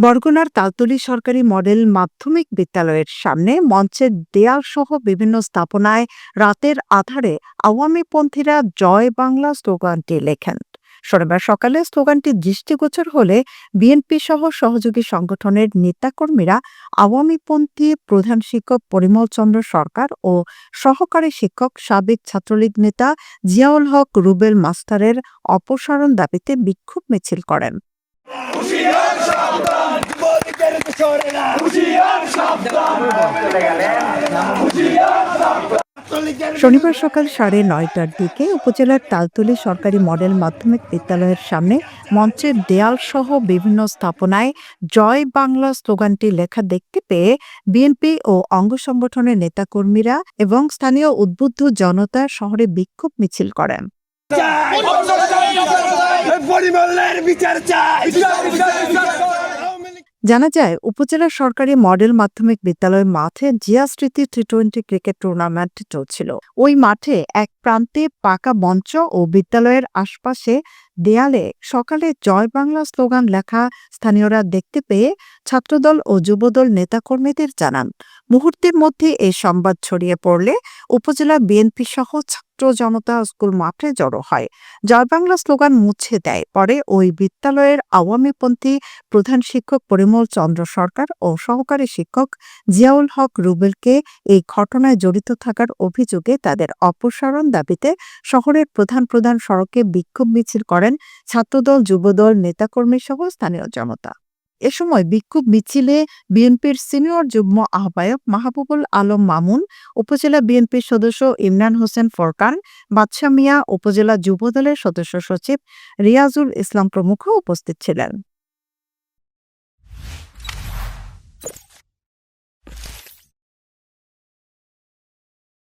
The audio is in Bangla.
বরগুনার তালতলী সরকারি মডেল মাধ্যমিক বিদ্যালয়ের সামনে মঞ্চের দেয়াল সহ বিভিন্ন স্থাপনায় রাতের আঁধারে আওয়ামীপন্থীরা জয় বাংলা স্লোগানটি লেখেন। শনিবার সকালে স্লোগানটি দৃষ্টিগোচর হলে বিএনপি সহ সহযোগী সংগঠনের নেতাকর্মীরা আওয়ামীপন্থী প্রধান শিক্ষক পরিমল চন্দ্র সরকার ও সহকারী শিক্ষক সাবেক ছাত্রলীগ নেতা জিয়াউল হক রুবেল মাস্টারের অপসারণ দাবিতে বিক্ষোভ মিছিল করেন। শনিবার সকাল 9:30টার দিকে উপজেলার তালতলী সরকারি মডেল মাধ্যমিক বিদ্যালয়ের সামনে মঞ্চের দেয়াল সহ বিভিন্ন স্থাপনায় জয় বাংলা স্লোগানটি লেখা দেখতে পেয়ে বিএনপি ও অঙ্গ সংগঠনের নেতাকর্মীরা এবং স্থানীয় উদ্বুদ্ধ জনতা শহরে বিক্ষোভ মিছিল করেন। জানা যায়, উপজেলা সরকারি মডেল মাধ্যমিক বিদ্যালয় মাঠে জিয়া স্মৃতি টি-20 ক্রিকেট টুর্নামেন্ট চলছিল। ওই মাঠে এক প্রান্তে পাকা মঞ্চ ও বিদ্যালয়ের আশপাশে দেয়ালে সকালে জয় বাংলা স্লোগান লেখা স্থানীয়রা দেখতে পেয়ে ছাত্রদল ও যুবদল নেতাকর্মীদের জানান। মুহূর্তের মধ্যে এই সংবাদ ছড়িয়ে পড়লে উপজেলা বিএনপি সহ ছাত্র জনতা স্কুল মাঠে জড়ো হয়, জয় বাংলা স্লোগান মুছে দেয়। পরে ওই বিদ্যালয়ের আওয়ামীপন্থী প্রধান শিক্ষক পরিমল চন্দ্র সরকার ও সহকারী শিক্ষক জিয়াউল হক রুবেলকে এই ঘটনায় জড়িত থাকার অভিযোগে তাদের অপসারণ দাবিতে শহরের প্রধান প্রধান সড়কে বিক্ষোভ মিছিল করেন ছাত্রদল, যুবদল, নেতাকর্মী সহ স্থানীয় জনতা। এ সময় বিক্ষোভ মিছিলে বিএনপির সিনিয়র যুগ্ম আহ্বায়ক মাহবুবুল আলম মামুন, উপজেলা বিএনপির সদস্য ইমরান হোসেন ফরকান, বাদশা মিয়া, উপজেলা যুবদলের সদস্য সচিব রিয়াজুল ইসলাম প্রমুখ উপস্থিত ছিলেন।